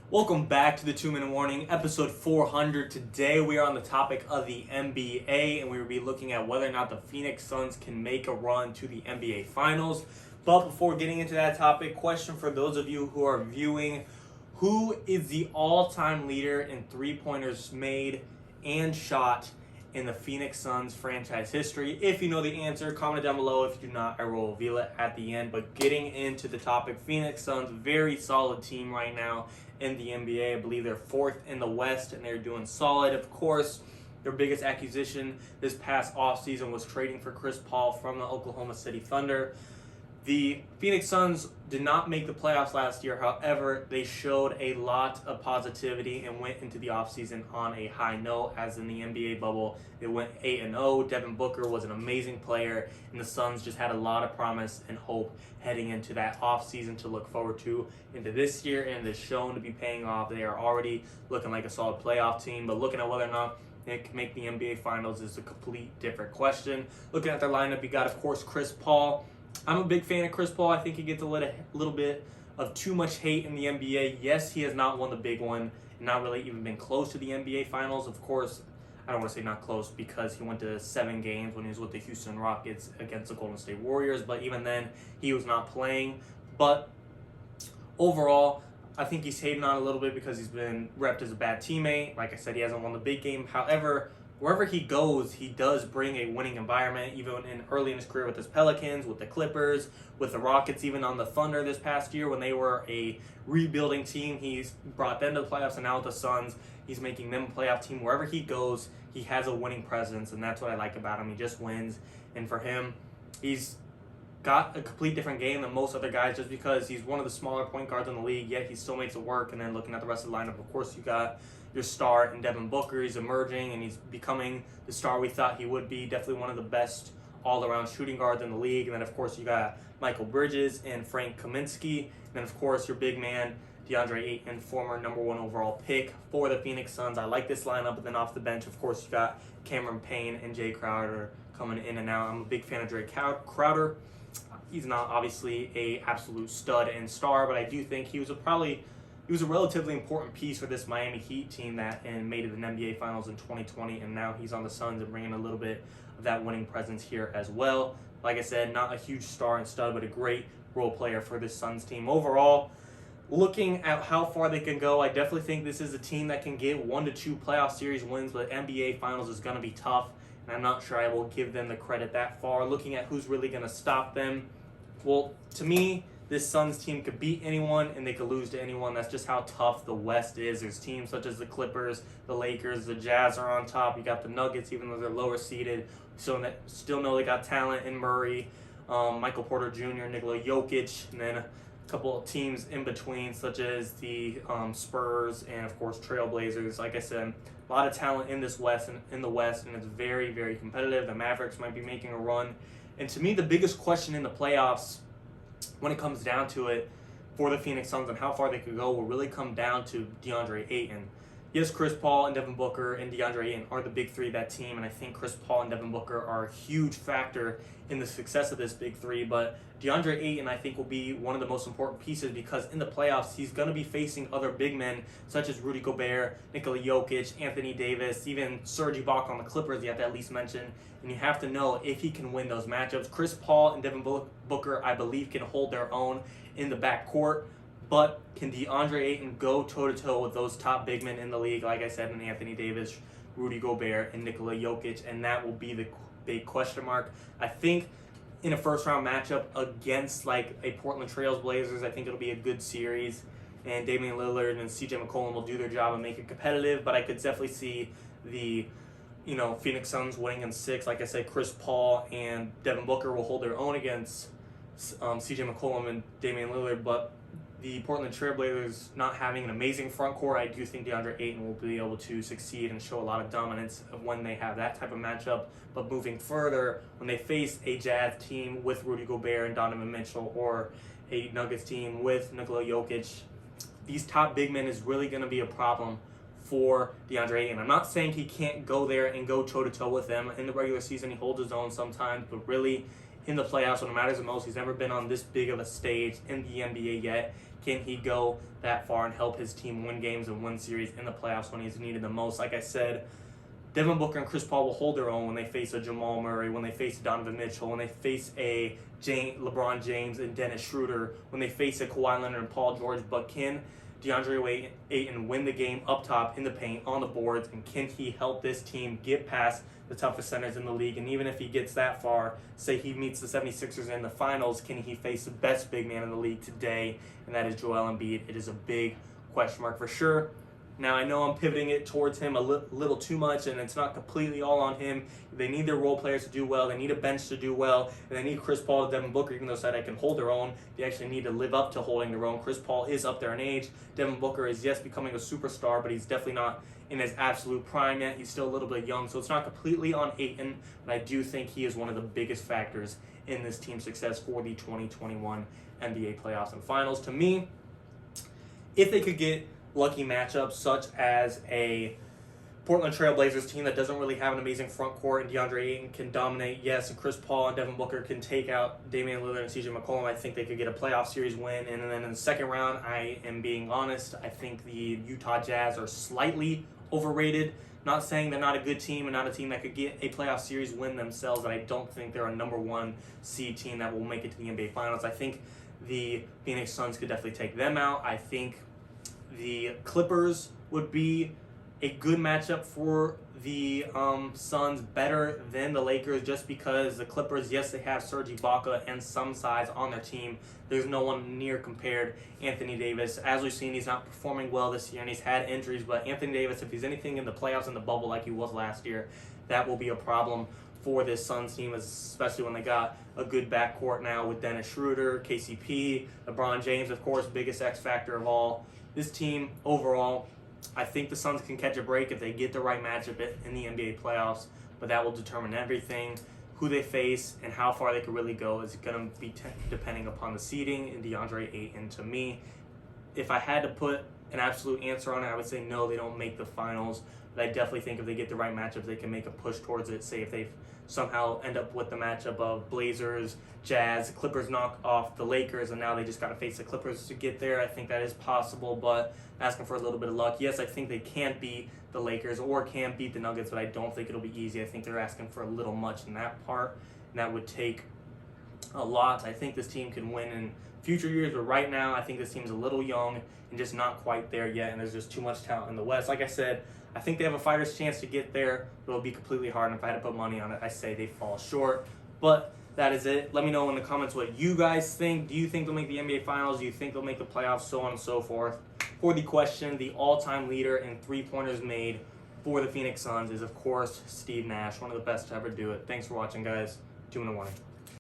Welcome back to the 2 Minute Warning, episode 400. Today we are on the topic of the NBA, and we will be looking at whether or not the Phoenix Suns can make a run to the NBA Finals. But before getting into that topic, question for those of you who are viewing: who is the all-time leader in three-pointers made and shot in the Phoenix Suns franchise history? If you know the answer, comment it down below. If you do not, I will reveal it at the end. But getting into the topic, Phoenix Suns, very solid team right now in the NBA. I believe they're fourth in the West, and they're doing solid. Of course, their biggest acquisition this past offseason was trading for Chris Paul from the Oklahoma City Thunder. The Phoenix Suns did not make the playoffs last year. However, they showed a lot of positivity and went into the offseason on a high note. As in the NBA bubble, they went 8-0. Devin Booker was an amazing player, and the Suns just had a lot of promise and hope heading into that offseason to look forward to into this year, and it's shown to be paying off. They are already looking like a solid playoff team, but looking at whether or not they can make the NBA Finals is a complete different question. Looking at their lineup, you got, of course, Chris Paul. I'm a big fan of Chris Paul. I think he gets a little bit of too much hate in the NBA. Yes, he has not won the big one, and not really even been close to the NBA Finals. Of course, I don't want to say not close because he went to 7 games when he was with the Houston Rockets against the Golden State Warriors, but even then, he was not playing. But overall, I think he's hating on a little bit because he's been repped as a bad teammate. Like I said, he hasn't won the big game. However, wherever he goes, he does bring a winning environment, even early in his career with his Pelicans, with the Clippers, with the Rockets, even on the Thunder this past year when they were a rebuilding team. He's brought them to the playoffs, and now with the Suns, he's making them a playoff team. Wherever he goes, he has a winning presence, and that's what I like about him. He just wins, and for him, he's got a complete different game than most other guys just because he's one of the smaller point guards in the league, yet he still makes it work. And then looking at the rest of the lineup, of course, you got your star in Devin Booker. He's emerging, and he's becoming the star we thought he would be. Definitely one of the best all-around shooting guards in the league. And then, of course, you got Michael Bridges and Frank Kaminsky. And then, of course, your big man, Deandre Ayton, former number 1 overall pick for the Phoenix Suns. I like this lineup. And then off the bench, of course, you got Cameron Payne and Jay Crowder coming in and out. I'm a big fan of Jay Crowder. He's not obviously a absolute stud and star, but I do think he was a relatively important piece for this Miami Heat team that made it an NBA Finals in 2020, and now he's on the Suns and bringing a little bit of that winning presence here as well. Like I said, not a huge star and stud, but a great role player for this Suns team. Overall, looking at how far they can go, I definitely think this is a team that can get 1 to 2 playoff series wins, but NBA Finals is going to be tough, and I'm not sure I will give them the credit that far. Looking at who's really going to stop them, well, to me, this Suns team could beat anyone and they could lose to anyone. That's just how tough the West is. There's teams such as the Clippers, the Lakers, the Jazz are on top. You got the Nuggets, even though they're lower seeded. So still know they got talent in Murray, Michael Porter Jr., Nikola Jokic, and then a couple of teams in between, such as the Spurs and, of course, Trailblazers. Like I said, a lot of talent in the West, and it's very, very competitive. The Mavericks might be making a run. And to me, the biggest question in the playoffs, when it comes down to it, for the Phoenix Suns and how far they could go, will really come down to Deandre Ayton. Yes, Chris Paul and Devin Booker and Deandre Ayton are the big three of that team, and I think Chris Paul and Devin Booker are a huge factor in the success of this big three. But Deandre Ayton, I think, will be one of the most important pieces because in the playoffs, he's going to be facing other big men such as Rudy Gobert, Nikola Jokic, Anthony Davis, even Serge Ibaka on the Clippers, you have to at least mention. And you have to know if he can win those matchups. Chris Paul and Devin Booker, I believe, can hold their own in the backcourt. But can DeAndre Ayton go toe-to-toe with those top big men in the league, like I said, in Anthony Davis, Rudy Gobert, and Nikola Jokic? And that will be the big question mark. I think in a first-round matchup against like a Portland Trail Blazers, I think it'll be a good series. And Damian Lillard and CJ McCollum will do their job and make it competitive. But I could definitely see the Phoenix Suns winning in 6. Like I said, Chris Paul and Devin Booker will hold their own against CJ McCollum and Damian Lillard. But the Portland Trailblazers not having an amazing front court, I do think DeAndre Ayton will be able to succeed and show a lot of dominance when they have that type of matchup. But moving further, when they face a Jazz team with Rudy Gobert and Donovan Mitchell, or a Nuggets team with Nikola Jokic, these top big men is really going to be a problem for DeAndre Ayton. I'm not saying he can't go there and go toe-to-toe with them. In the regular season, he holds his own sometimes, but really in the playoffs, when it matters the most, he's never been on this big of a stage in the NBA yet. Can he go that far and help his team win games and win series in the playoffs when he's needed the most? Like I said, Devin Booker and Chris Paul will hold their own when they face a Jamal Murray, when they face Donovan Mitchell, when they face a LeBron James and Dennis Schroeder, when they face a Kawhi Leonard and Paul George. But can Deandre Ayton win the game up top in the paint on the boards, and can he help this team get past the toughest centers in the league? And even if he gets that far, say he meets the 76ers in the finals, can he face the best big man in the league today, and that is Joel Embiid? It is a big question mark for sure. Now, I know I'm pivoting it towards him a little too much, and it's not completely all on him. They need their role players to do well. They need a bench to do well. And they need Chris Paul and Devin Booker, even though they can hold their own. They actually need to live up to holding their own. Chris Paul is up there in age. Devin Booker is, yes, becoming a superstar, but he's definitely not in his absolute prime yet. He's still a little bit young, so it's not completely on Ayton, but I do think he is one of the biggest factors in this team's success for the 2021 NBA playoffs and finals. To me, if they could get lucky matchups such as a Portland Trail Blazers team that doesn't really have an amazing front court and Deandre Ayton can dominate, yes, and Chris Paul and Devin Booker can take out Damian Lillard and CJ McCollum, I think they could get a playoff series win. And then in the second round, I am being honest, I think the Utah Jazz are slightly overrated. Not saying they're not a good team and not a team that could get a playoff series win themselves, but I don't think they're a number one seed team that will make it to the NBA Finals. I think the Phoenix Suns could definitely take them out. I think the Clippers would be a good matchup for the Suns, better than the Lakers, just because the Clippers, yes, they have Serge Ibaka and some size on their team. There's no one near compared Anthony Davis. As we've seen, he's not performing well this year, and he's had injuries, but Anthony Davis, if he's anything in the playoffs in the bubble like he was last year, that will be a problem for this Suns team, especially when they got a good backcourt now with Dennis Schroeder, KCP, LeBron James, of course, biggest X factor of all. This team, overall, I think the Suns can catch a break if they get the right matchup in the NBA playoffs, but that will determine everything. Who they face and how far they could really go is going to be depending upon the seeding and Deandre Ayton. To me, if I had to put an absolute answer on it, I would say no, they don't make the finals, but I definitely think if they get the right matchup, they can make a push towards it. Say if they somehow end up with the matchup of Blazers, Jazz, Clippers knock off the Lakers, and now they just got to face the Clippers to get there. I think that is possible, but asking for a little bit of luck. Yes, I think they can beat the Lakers or can beat the Nuggets, but I don't think it'll be easy. I think they're asking for a little much in that part, and that would take a lot. I think this team can win in future years, but right now I think this team's a little young and just not quite there yet, and there's just too much talent in the West. Like I said, I think they have a fighter's chance to get there, but it'll be completely hard, and if I had to put money on it, I say they fall short. But that is it. Let me know in the comments what you guys think. Do you think they'll make the NBA Finals? Do you think they'll make the playoffs? So on and so forth. For the question, the all-time leader in three-pointers made for the Phoenix Suns is, of course, Steve Nash, one of the best to ever do it. Thanks for watching, guys. 2 in the morning.